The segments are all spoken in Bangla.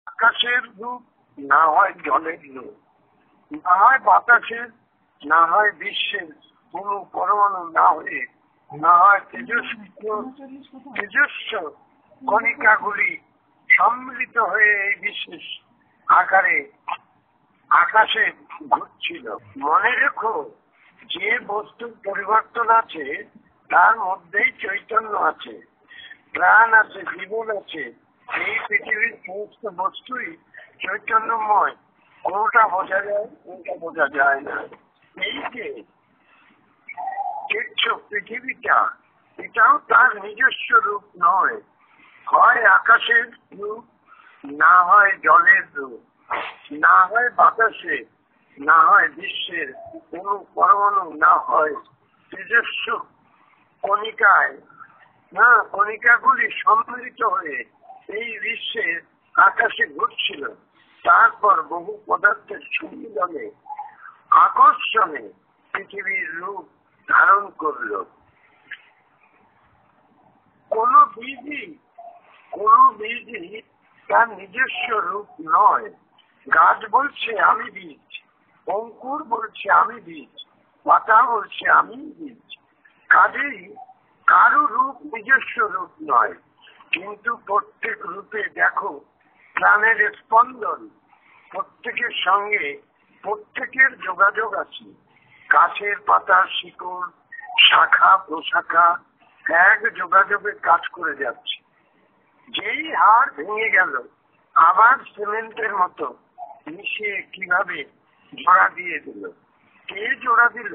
আকাশের রূপ, না হয় জলের রূপ, না হয় বাতাসের, না হয় বিশ্বের কোন পরমাণু না হয়ে, না হয় তেজস্ব কণিকাগুলি সম্মিলিত হয়ে এই বিশেষ আকারে আকাশে ঘুরছিল। মনে রেখো, যে বস্তুর পরিবর্তন আছে তার মধ্যেই চৈতন্য আছে, প্রাণ আছে, জীবন আছে। এই পৃথিবীর সমস্ত বস্তুই চৈতন্যময়। কোনটা বোঝা যায়, কোনটা বোঝা যায় না। এই যে দেখছো পৃথিবীটা, এটাও তার নিজস্ব রূপ নয়। হয় আকাশের রূপ, না হয় জলের রূপ, না হয় বাতাসে, না হয় বিশ্বের কোন পরমাণু, না হয় তেজস্ব কণিকায়। না, কণিকাগুলি সম্মিলিত হয়ে এই বিশ্বের আকাশে ঘুরছিল। তারপর বহু পদার্থের সম্মিলনে আকর্ষণে পৃথিবীর রূপ ধারণ করল। কোন বীজই তার নিজস্ব রূপ নয়। গাছ বলছে আমি বীজ, অঙ্কুর বলছে আমি বীজ, পাতা বলছে আমি বীজ। কাজেই কারো রূপ নিজস্ব রূপ নয়, কিন্তু প্রত্যেক রূপে দেখো প্রাণের স্পন্দন। প্রত্যেকের সঙ্গে প্রত্যেকের যোগাযোগ আছে। গাছের পাতার শিকড়, শাখা প্রশাখা এক যোগাযোগে কাজ করে যাচ্ছে। যেই হাড় ভেঙে গেল, আবার সিমেন্টের মতো মিশিয়ে কিভাবে জোড়া দিয়ে দিল। কে জোড়া দিল?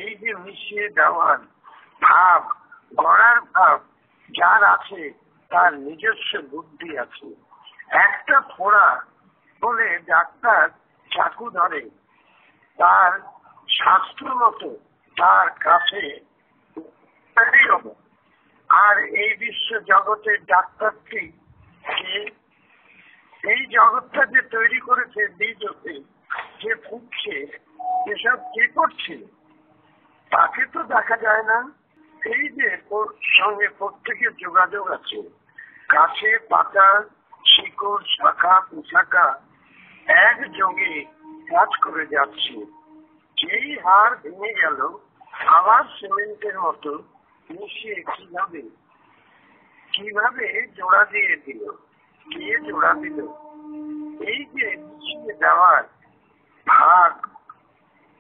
এই যে মিশিয়ে দেওয়ার ভাব, গড়ার ভাব যার আছে, তার নিজস্ব বুদ্ধি আছে। একটা ফোড়া বলে ডাক্তার চাকু ধরে, তার শাস্ত্র মতো তার কাছে। আর এই বিশ্ব জগতের ডাক্তারটি কে? এই জগৎটা যে তৈরি করেছে, বীজতে যে ফুটছে, এসব কে করছে? তাকে তো দেখা যায় না। এই যে সঙ্গে প্রত্যেকের যোগাযোগ আছে, গাছে পাতা শিকড় শাখা প্রশাখা একযোগে কাজ করে যাচ্ছে। যেই হাড় ভেঙে গেল, আবার সিমেন্টের মতো মিশিয়ে কিভাবে জোড়া দিয়ে দিল। কে জোড়া দিল? এই যে মিশিয়ে দেওয়ার ভাগ,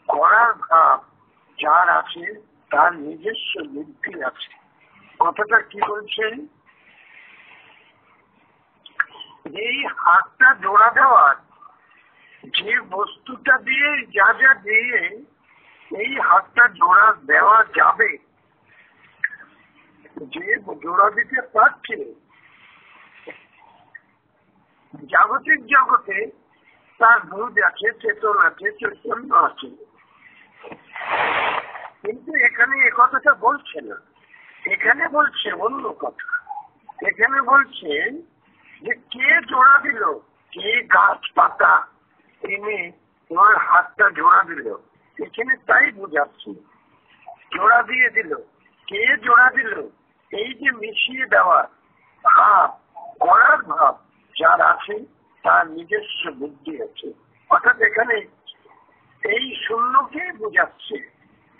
করার ভাব যার আছে, তার নিজস্ব বুদ্ধি আছে। কথাটা কি বলছেন? এই হাতটা জোড়া দেওয়ার, যে বস্তুটা দিয়ে যা যা দিয়ে এই হাতটা জোড়া দেওয়া যাবে, যে জোড়া দিতে পারছে, জাগতিক জগতে তার বুঝ আছে, চেতন আছে, চৈতন্য আছে। কিন্তু এখানে এ কথাটা বলছে না। এখানে বলছে অন্য কথা। এখানে বলছে যে কে জোড়া দিল, কে গাছ পাতা এনে তোমার হাতটা জোড়া দিল। এখানে তাই বোঝাচ্ছি, জোড়া দিয়ে দিল। কে জোড়া দিল? এই যে মিশিয়ে দেওয়া ভাব, করার ভাব যার আছে, তার নিজস্ব বুদ্ধি আছে। অর্থাৎ এখানে এই শূন্যকে বোঝাচ্ছে,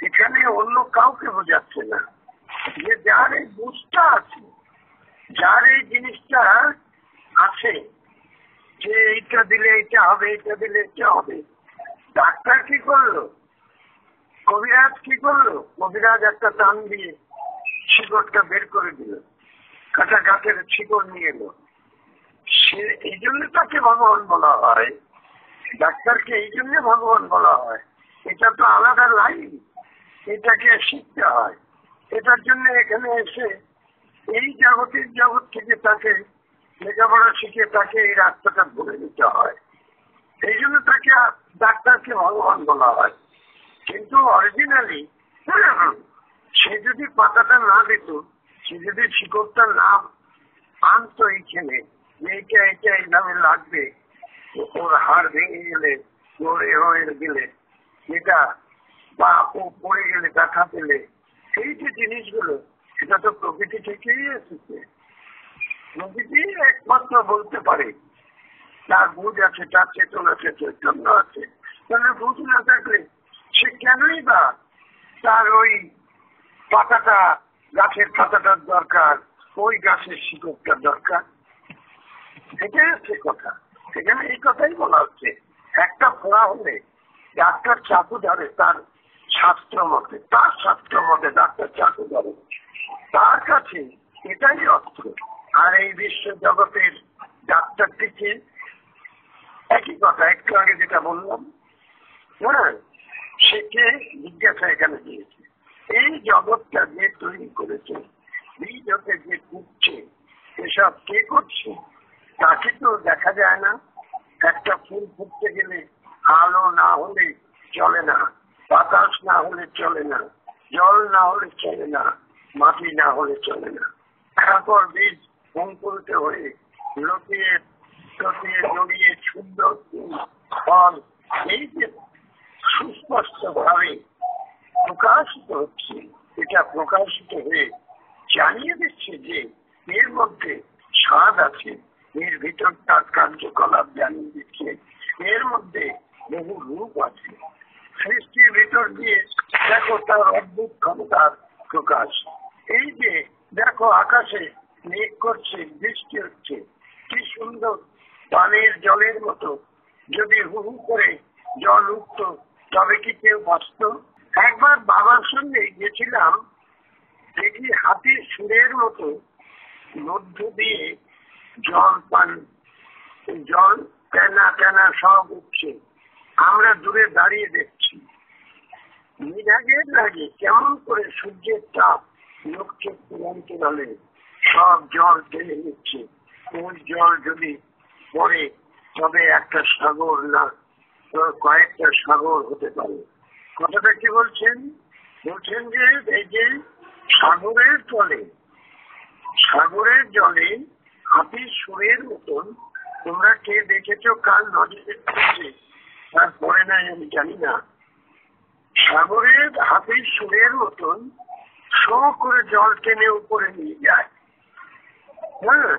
এখানে অন্য কাউকে বোঝাচ্ছে না। যে যার এই বুঝটা আছে, যার এই জিনিসটা আছে, যে এইটা দিলে এইটা হবে, এইটা দিলে এটা হবে। ডাক্তার কি করলো? কবিরাজ কি করলো? কবিরাজ একটা টান দিয়ে শিকড়টা বের করে দিল, কাঁচা গাছের শিকড় নিয়ে এলো। সে এই জন্য তাকে ভগবান বলা হয়। ডাক্তারকে এই জন্য ভগবান বলা হয়। এটা তো আলাদা লাইন, এটাকে শিখতে হয়। এটার জন্য এখানে এসে এই জগতের জগৎ থেকে তাকে লেখাপড়া শিখে তাকে এই রাস্তাটা বলে দিতে হয়। এই জন্য তাকে ডাক্তারকে ভগবান বলা হয়। কিন্তু অরিজিনালি সে যদি পাতাটা না দিত, সে যদি শিকড়টা না আনতো এইখানে, এইটা এটা এইভাবে লাগবে, ওর হাড় ভেঙে গেলে, ওর হয়ে গেলে এটা, বা ও পড়ে গেলে ব্যথা পেলে, এই যে জিনিসগুলো, সেটা তো প্রকৃতি থেকেই এসেছে। প্রকৃতি একমাত্র বলতে পারে তার বুঝ আছে, তার চেতন আছে, চৈতন্য আছে। তাহলে বুঝ না থাকলে সে কেনই বা তার ওই পাতাটা, গাছের পাতাটার দরকার, ওই গাছের শিকড়টার দরকার? এটাই হচ্ছে কথা। সেখানে এই কথাই বলা হচ্ছে, একটা ফোড়া হলে ডাক্তার চাকু ধরে তার শাস্ত্র মতে, তার শাস্ত্র মতে ডাক্তার চাকু ধরে, তার কাছে এটাই অর্থ। আর এই বিশ্ব জগতের ডাক্তারটিকে একই কথা, একটু আগে যেটা বললাম, হ্যাঁ, সে কে জিজ্ঞাসা এখানে দিয়েছে। এই জগৎটা যে তৈরি করেছে, এই জগতে যে করছে, এসব কে করছে তাকে তো দেখা যায় না। একটা ফুল ফুটতে গেলে আলো না হলে চলে না, বাতাস না হলে চলে না, জল না হলে চলে না, মাটি না হলে চলে না। তারপর বীজ অঙ্কুরিত হয়ে লতিয়ে লতিয়ে জড়িয়ে সুন্দর ফল এই যে সুস্পষ্ট ভাবে প্রকাশিত হচ্ছে, এটা প্রকাশিত হয়ে জানিয়ে দিচ্ছে যে এর মধ্যে স্বাদ আছে, এর ভিতর তার কার্যকলাপ জানিয়ে দিচ্ছে, এর মধ্যে বহু রূপ আছে। সৃষ্টির ভিতর দিয়ে দেখো তার অদ্ভুত ক্ষমতার প্রকাশ। এই যে দেখো আকাশে মেঘ করছে, বৃষ্টি হচ্ছে, কি সুন্দর পানির জলের মতো যদি হু হু করে জল উঠত তবে কি কেউ বাঁচত? একবার বাবার সঙ্গে গেছিলাম, দেখি হাতির সুরের মতো মধ্য দিয়ে জল পান, জল কেনা কেনা সব উঠছে। আমরা দূরে দাঁড়িয়ে দেখছি, নিরাগের লাগে কেমন করে সূর্যের তাপ লোককে তুলন্ত গেলে সব জল টেনে নিচ্ছে। ওই জল যদি পড়ে তবে একটা সাগর না কয়েকটা সাগর হতে পারে। কথাটা কি বলছেন? বলছেন যে এই যে সাগরের জলে, সাগরের জলে হাতির সুরের মতন তোমরা কে দেখেছো, কার নজরে পড়েছে তারপরে নাই আমি জানি না, সাগরের হাতির সুরের মতন শো করে জল টেনে উপরে নিয়ে যায়। হ্যাঁ,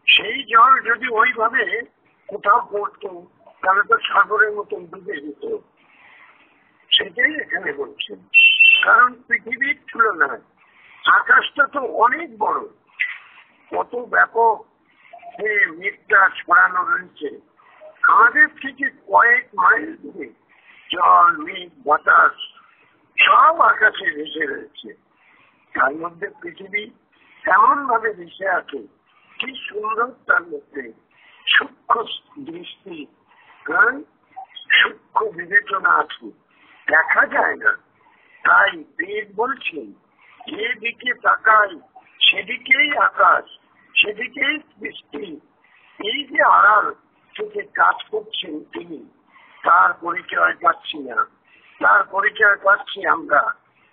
সেই জল যদি ওইভাবে কোথাও পড়তো তাহলে তো সাগরের মতন ডুবে যেত। সেটাই এখানে বলছেন। কারণ পৃথিবীর তুলনায় আকাশটা তো অনেক বড়, কত ব্যাপক মেঘটা ছড়ানো রয়েছে। আমাদের থেকে কয়েক মাইল দূরে জল, মেঘ, বাতাস সব আকাশে ভেসে রয়েছে। তার মধ্যে পৃথিবী এমন ভাবে ভেসে আছে, কি সুন্দর তার মধ্যে সূক্ষ্ম দৃষ্টি, সূক্ষ্ম বিবেচনা আছে, দেখা যায় না। তাই বেদ বলছেন, যেদিকে তাকাই সেদিকেই আকাশ, সেদিকেই সৃষ্টি। এই যে আড়াল থেকে কাজ করছেন তিনি, তার পরিচয় পাচ্ছি না। তার পরিচয় পাচ্ছি আমরা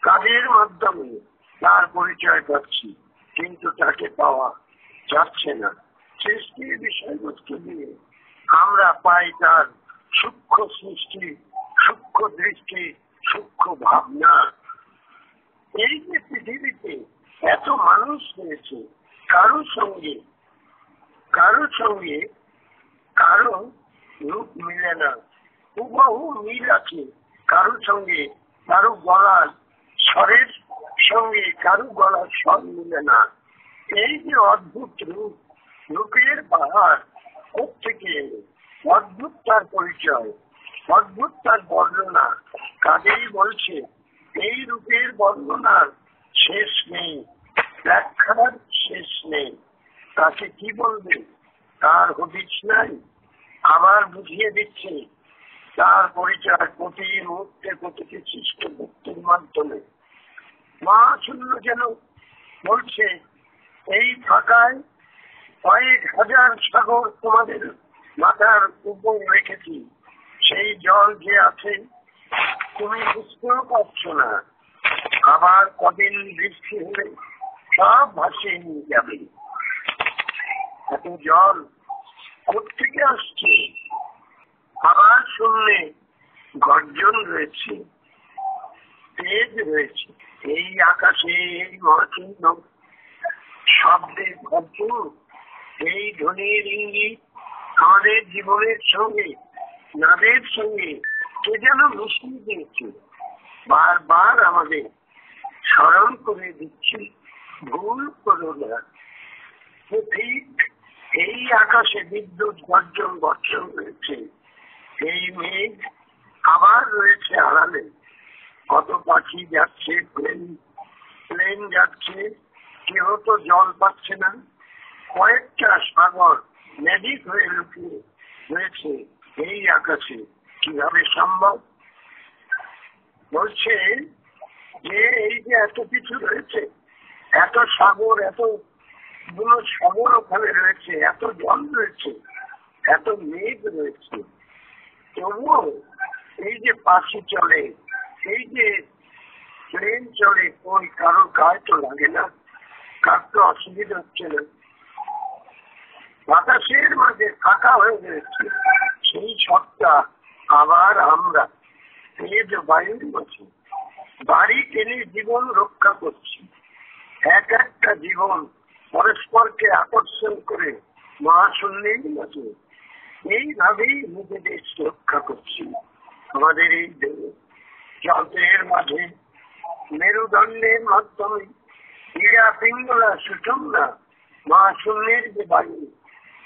কাদের মাধ্যমে, তার পরিচয় পাচ্ছি, কিন্তু তাকে পাওয়া যাচ্ছে না। সৃষ্টির বিষয়বস্তু দিয়ে আমরা পাই তার সূক্ষ্ম সৃষ্টি, সূক্ষ্ম দৃষ্টি, সূক্ষ্ম ভাবনা। এই যে পৃথিবীতে এত মানুষ হয়েছে, কারোর সঙ্গে কারো রূপ মিলে না, হুবহু মিল আছে কারোর সঙ্গে, কারো গলার স্বরের সঙ্গে কারো গলার স্বর মিলে না। এই যে অদ্ভুত রূপ, রূপের পাহাড় কোত্থেকে এলো, অদ্ভুত তার পরিচয়, অদ্ভুত তার বর্ণনা। কাজেই বলছে এই রূপের বর্ণনার শেষ নেই, ব্যাখ্যার শেষ নেই। তাকে কি বলবে তার হদিস নাই। আবার বুঝিয়ে দিচ্ছে তার পরিচয় প্রতি মুহূর্তে প্রতিটি সৃষ্ট ব্যক্তির মাধ্যমে। মা শূন্য যেন বলছে, এই ফাঁকায় কয়েক হাজার সাগর তোমাদের মাথার উপর রেখেছি, সেই জল যে আছে তুমি বুঝতেও পারছো না। আবার কদিন বৃষ্টি হলে সব ভাসিয়ে নিয়ে যাবে। এত জল কোত্থেকে আসছে? আবার শুনলে গর্জন রয়েছে, তেজ রয়েছে। এই আকাশে এই মহাচিহ্ন শব্দে ভরপুর, এই ধ্বনির ইঙ্গিত আমাদের জীবনের সঙ্গে নাদের সঙ্গে কে যেন মিশিয়ে দিয়েছে, বারবার আমাদের স্মরণ করে দিচ্ছে, ভুল করো না। ঠিক এই আকাশে বিদ্যুৎ গর্জন বর্ষণ রয়েছে, এই মেঘ আবার রয়েছে আড়ালে, কত পাখি যাচ্ছে, প্লেন যাচ্ছে, কেউ তো জল পাচ্ছে না। কয়েকটা সাগর ম্যাজিক হয়ে লুকিয়ে রয়েছে এই আকাশে, কিভাবে সম্ভব? বলছে যে এই যে এত কিছু রয়েছে, এত সাগর, এত গুলো সাগর ওখানে রয়েছে, এত জল রয়েছে, এত মেঘ রয়েছে, তবুও এই যে পাখি চলে, এই যে প্লেন চলে, ওই কারো গায়ে তো লাগে না, কার তো অসুবিধা হচ্ছে না। বাতাসের মাঝে ফাঁকা হয়ে গেছে সেই সত্তা, আবার আমরা তেজ বায়ুর মাঝে বাড়ি টেনে জীবন রক্ষা করছি। এক একটা জীবন পরস্পরকে আকর্ষণ করে মহাশূন্যের মাঝে এইভাবেই নিজেদের রক্ষা করছি। আমাদের এই দেহ যন্ত্রের মাঝে মেরুদণ্ডের মাধ্যমে ক্রীড়া পিঙ্গলা সুষমনা মহাশূন্যের যে বায়ু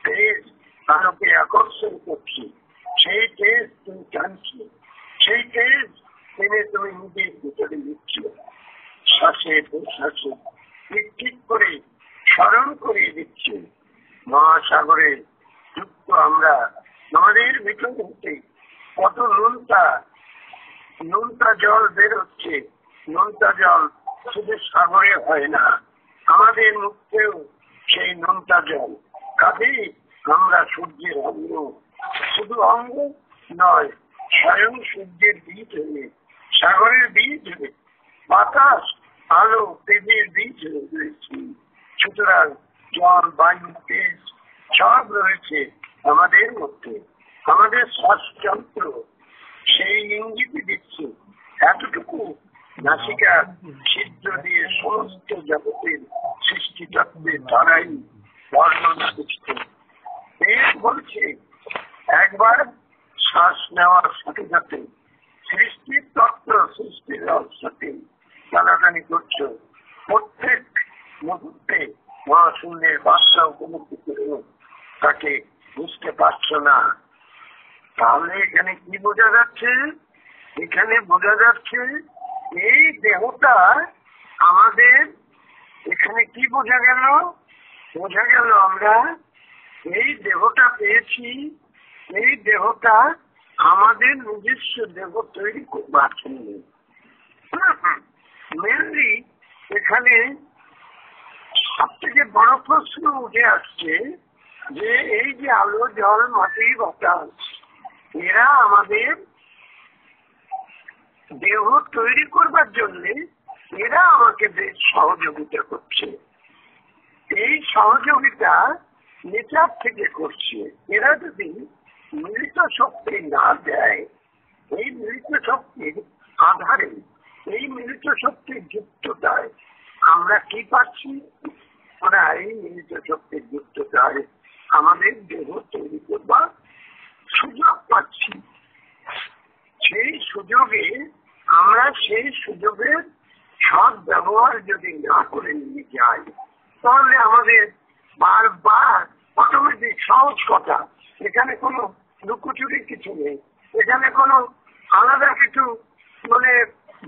তেজ আলোকে আকর্ষণ করছি, সেই তেজ তুমি টানছি, সেই তেজ টেনে তুমি নিজের ভিতরে নিচ্ছ। শ্বাসে প্রশ্বাসে ঠিক করে স্মরণ করিয়ে দিচ্ছি মহাসাগরে যুক্ত আমরা। আমাদের ভিতর হতে কত নুনটা জল বেরোচ্ছে, নুনটা জল শুধু সাগরে হয় না, আমাদের মুখেও সেই নুনটা জল। কাজেই আমরা সূর্যের অঙ্গ, শুধু অঙ্গ নয়, স্বয়ং সূর্যের বীজ হয়ে, সাগরের বীজ হয়ে, বাতাস আলো তেজের বীজ হয়ে রয়েছি। সুতরাং জল বায়ু তেজ সব রয়েছে আমাদের মধ্যে। আমাদের শ্বাসযন্ত্র সেই ইঙ্গিত দিচ্ছে, এতটুকু নাসিকা ছিদ্র দিয়ে সমস্ত জগতের সৃষ্টি তত্ত্বের দ্বারাই বর্ণনা দিচ্ছে। বলছে একবার শ্বাস নেওয়ার সাথে সাথে সৃষ্টির তত্ত্ব, সৃষ্টির সাথে টানাটানি করছো। প্রত্যেক মুহূর্তে মহাশূন্যের বার্তা উপলব্ধি করেও তাকে বুঝতে পারছো না। তাহলে এখানে কি বোঝা যাচ্ছে? এখানে বোঝা যাচ্ছে এই দেহটা আমাদের, এখানে কি বোঝা গেল? বোঝা গেল আমরা এই দেহটা পেয়েছি, এই দেহটা আমাদের নিজস্ব দেহ তৈরি করবার জন্য। মেনলি এখানে সব থেকে বড় প্রশ্ন উঠে আসছে যে এই যে আলো জল মাটি বাতাস, এরা আমাদের দেহ তৈরি করবার জন্য এরা আমাকে বেশ সহযোগিতা করছে। এই সহযোগিতা নেচার থেকে করছে। এরা যদি মিলিত শক্তি না দেয়, এই মিলিত শক্তির আধারে, এই মিলিত শক্তির যুক্ততায় আমরা কি পাচ্ছি? আমরা এই মিলিত শক্তির যুক্ততায় আমাদের দেহ তৈরি করবার সুযোগ পাচ্ছি। সেই সুযোগে আমরা সেই সুযোগের সৎ ব্যবহার যদি না করে নিয়ে যাই, তাহলে আমাদের বারবার অটোমেটিক সহজ কথা, এখানে কোনো লুকোচুরি কিছু নেই, এখানে কোনো আলাদা কিছু মানে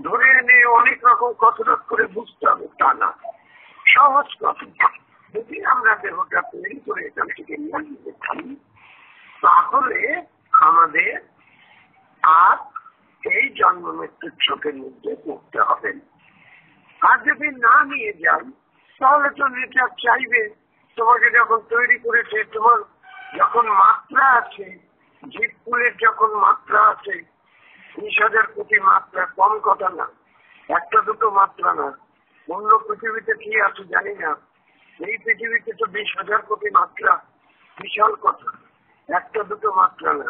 ধরে এনে অনেক রকম কসরত করে বুঝতে হবে তা না, সহজ কথা। যদি আমরা দেহটা তৈরি করে এখান থেকে নিয়ে নিতে পারি, তাহলে আমাদের আর এই জন্ম মৃত্যুর চোখের মধ্যে পড়তে হবে না। আর যদি না নিয়ে যান, তাহলে তো নেচার চাইবে তোমাকে যখন তৈরি করেছে, তোমার যখন মাত্রা আছে, জীবকুলের যখন মাত্রা আছে 20,000 কোটি মাত্রা, কম কথা না, একটা দুটো মাত্রা না। অন্য পৃথিবীতে কি আছে জানি না, এই পৃথিবীতে তো 20,000 কোটি মাত্রা, বিশাল কথা, একটা দুটো মাত্রা না।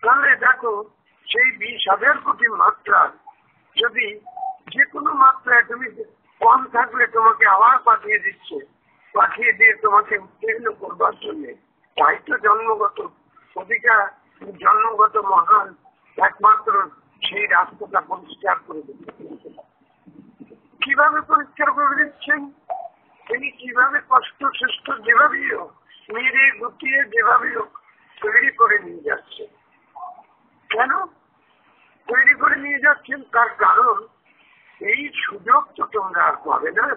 তাহলে দেখো সেই 20,000 কোটি মাত্রা যদি যে কোনো মাত্রায় তুমি কম থাকলে তোমাকে আবার পাঠিয়ে দিচ্ছে, পাঠিয়ে দিয়ে তোমাকে উত্তীর্ণ করবার জন্য তাই তো জন্মগত অধিকার, জন্মগত মহান, একমাত্র সেই রাস্তাটা পরিষ্কার করে দিচ্ছেন। কিভাবে পরিষ্কার করে দিচ্ছেন? তিনি কিভাবে কষ্ট সৃষ্ট যেভাবেই হোক মেরে গুটিয়ে যেভাবেই হোক তৈরি করে নিয়ে যাচ্ছেন। কেন তৈরি করে নিয়ে যাচ্ছেন? তার কারণ এই সুযোগ তো তোমরা আর পাবে না,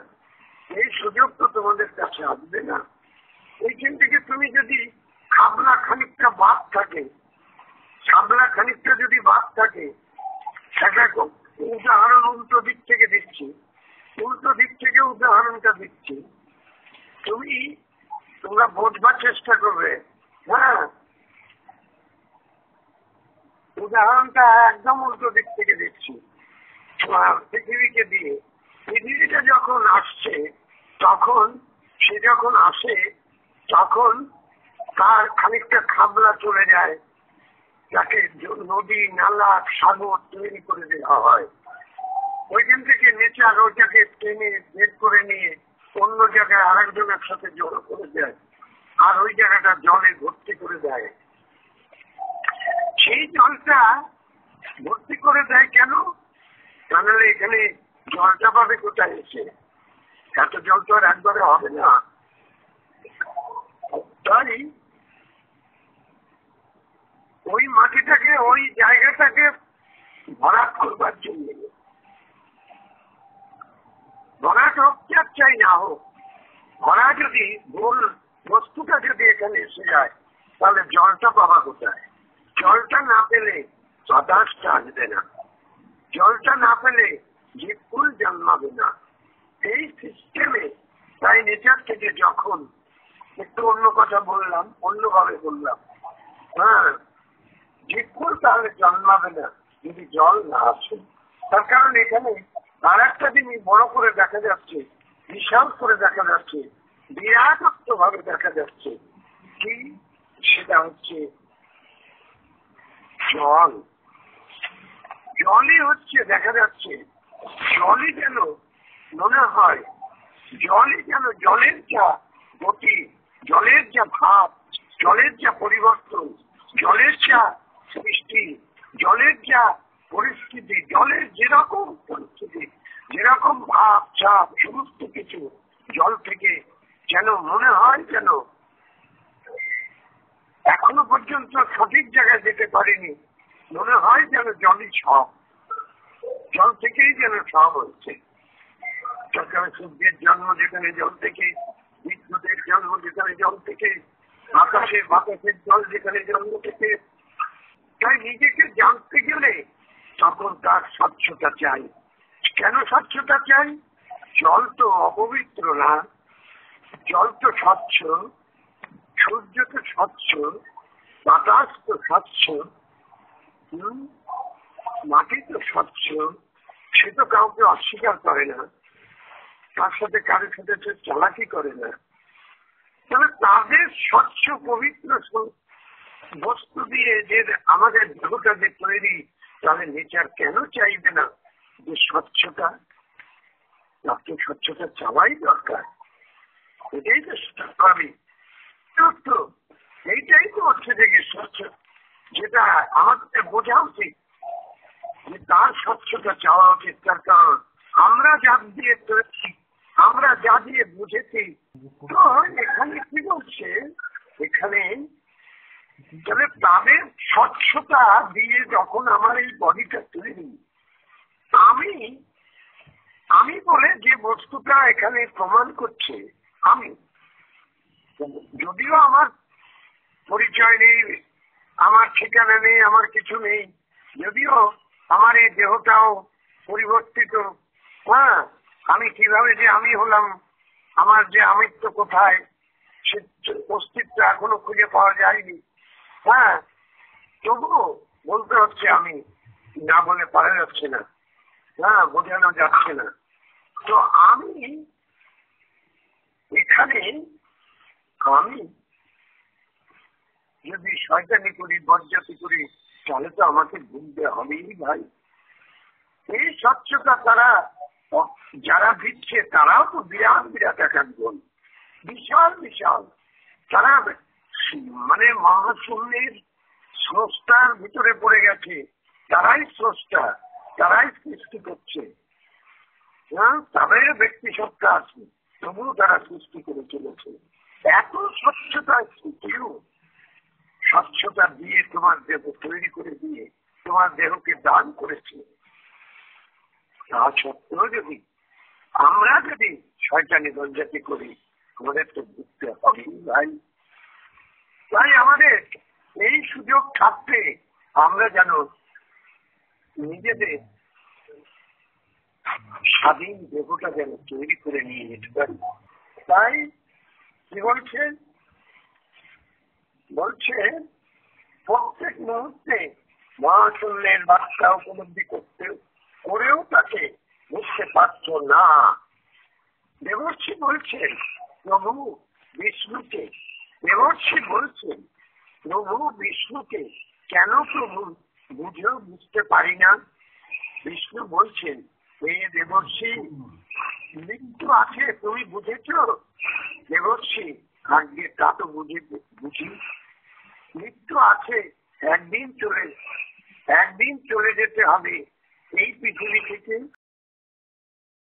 এই সুযোগ তো তোমাদের কাছে আসবে না। এইখান থেকে তুমি যদি খাবলা খানিকটা বাদ থাকে, খাবলা খানিকটা যদি বাদ থাকে, সেটা উদাহরণ উল্টো দিক থেকে দিচ্ছি, উল্টো দিক থেকে উদাহরণটা দিচ্ছি, তোমরা বোঝবার চেষ্টা করবে। হ্যাঁ, উদাহরণটা একদম উল্টো দিক থেকে দিচ্ছি। পৃথিবীকে দিয়ে, পৃথিবীটা যখন আসছে তখন সে যখন আসে তখন তার খানিকটা খাবলা চলে যায়, যাকে নদী নালা সাগর তৈরি করে দেওয়া হয়। ওইখান থেকে নেচার ওইটাকে টেনে বের করে নিয়ে অন্য জায়গায় আরেকজনের সাথে জড়ো করে দেয়, আর ওই জায়গাটা জলে ভর্তি করে দেয়। সেই জলটা ভর্তি করে দেয় কেন? তাহলে এখানে জলটা পাবে কোথায় এসে? এত জল তো আর একবারে হবে না। তাই ওই মাটিটাকে, ওই জায়গাটাকে ভরাট করবার জন্য, ভরাট হোক আর চাই না হোক, ভরা যদি গোল বস্তুটা যদি এখানে এসে যায় তাহলে জলটা পাবা কোথায়? জলটা না পেলে বাতাসটা আসবে না, জলটা না পেলে জীবকুল জন্মাবে না। এই সিস্টেমে তাই নেচার থেকে যখন একটু অন্য কথা বললাম, অন্যভাবে বললাম, হ্যাঁ, জীবকুল তাহলে জন্মাবে না যদি জল না আসে। তার কারণ এখানে আর একটা জিনিস বড় করে দেখা যাচ্ছে, বিশাল করে দেখা যাচ্ছে, বিরাটত্ব ভাবে দেখা যাচ্ছে। কি? সেটা হচ্ছে জল। জলই হচ্ছে দেখা যাচ্ছে, জলই যেন মনে হয়, জলই যেন জলের যা গতি, জলের যা ভাব, জলের যা পরিবর্তন, জলের যা সৃষ্টি, জলের যা পরিস্থিতি, জলের যেরকম পরিস্থিতি, যেরকম ভাব চাপ, সমস্ত কিছু জল থেকে যেন মনে হয় যেন এখনো পর্যন্ত সঠিক জায়গায় যেতে পারিনি, মনে হয় যেন জলই সব, জল থেকেই যেন সব হচ্ছে। সূর্যের জন্ম যেখানে জল থেকে, বিদ্যুতের জন্ম যেখানে জল থেকে, আকাশের বাতাসের জল যেখানে জন্ম থেকে। তাই নিজেকে জানতে গেলে তখন তার স্বচ্ছতা চাই। কেন স্বচ্ছতা চাই? জল তো অপবিত্র না, জল তো স্বচ্ছ, সূর্য তো স্বচ্ছ, বাতাস তো স্বচ্ছ, মাটি তো স্বচ্ছ, সে তো কাউকে অস্বীকার করে না, তার সাথে কারোর সাথে সে চালাকি করে না। তাহলে তাদের স্বচ্ছ পবিত্র বস্তু দিয়ে যে আমাদের দেহটা যে তৈরি, তাহলে নেচার কেন চাইবে না যে স্বচ্ছতা? তাকে স্বচ্ছতা চাওয়াই দরকার। এটাই তো স্বাভাবিক। এইটাই তো হচ্ছে যে স্বচ্ছ, যেটা আমাদের বোঝা উচিত যে তার স্বচ্ছতা চাওয়া উচিত। তার কারণ আমরা যা দিয়ে তৈরি, আমরা যা দিয়ে বুঝেছি। তো এখানে কি বলছে, এখানে তবে তাদের স্বচ্ছতা দিয়ে যখন আমার এই বডিটা তৈরি, আমি বলে যে বস্তুটা এখানে প্রমাণ করছে, আমি যদিও আমার পরিচয় নেই, আমার ঠিকানা নেই, আমার কিছু নেই, যদিও আমার এই দেহটাও পরিবর্তিত, হ্যাঁ, আমি কিভাবে যে আমি হলাম, আমার যে আমিত্ব কোথায়, সে অস্তিত্ব এখনো খুঁজে পাওয়া যায়নি। হ্যাঁ, তবুও বলতে হচ্ছে, আমি না বলে পারা যাচ্ছে না, হ্যাঁ, বোঝানো যাচ্ছে না। তো আমি এখানে, আমি যদি শয়তানি করি, বজ্জাতি করি, তাহলে তো আমাকে ভুলতে হবেই ভাই। এই স্বচ্ছতা তারা যারা দিচ্ছে তারাও তো বিরাট বিরাট এক একজন, বিশাল বিশাল, তারা মানে মহাশূন্যের স্রষ্টার ভিতরে পড়ে গেছে, তারাই স্রষ্টা, তারাই সৃষ্টি করছে। তাদের ব্যক্তি সত্তা আছে, তবুও তারা সৃষ্টি করে চলেছে। এত স্বচ্ছতা কেউ স্বচ্ছতা দিয়ে তোমার দেহ তৈরি করে দিয়ে তোমার দেহকে দান করেছে। তা সত্ত্বেও যদি আমরা যদি শয়তানি দরজাতি করি, আমাদের তো বুঝতে হবে ভাই। তাই আমাদের এই সুযোগ থাকতে আমরা যেন নিজেদের স্বাধীন দেহটা যেন তৈরি করে নিয়ে যেতে পারি। তাই কি বলছেন, বলছে প্রত্যেক মুহূর্তে মহাশূন্যের বার্তা উপলব্ধি করেও তাকে বুঝতে পারত না। দেবর্ষি বলছেন প্রভু বিষ্ণুকে, দেবর্ষি বলছেন প্রভু বিষ্ণুকে কেন প্রভু বুঝেও বুঝতে পারি না। বিষ্ণু বলছেন, হে দেবর্ষি, মৃত্যু আছে তুমি বুঝেছ? দেবর্ষি, আগে তা তো বুঝি। মৃত্যু আছে, একদিন চলে যেতে হবে এই পৃথিবী থেকে।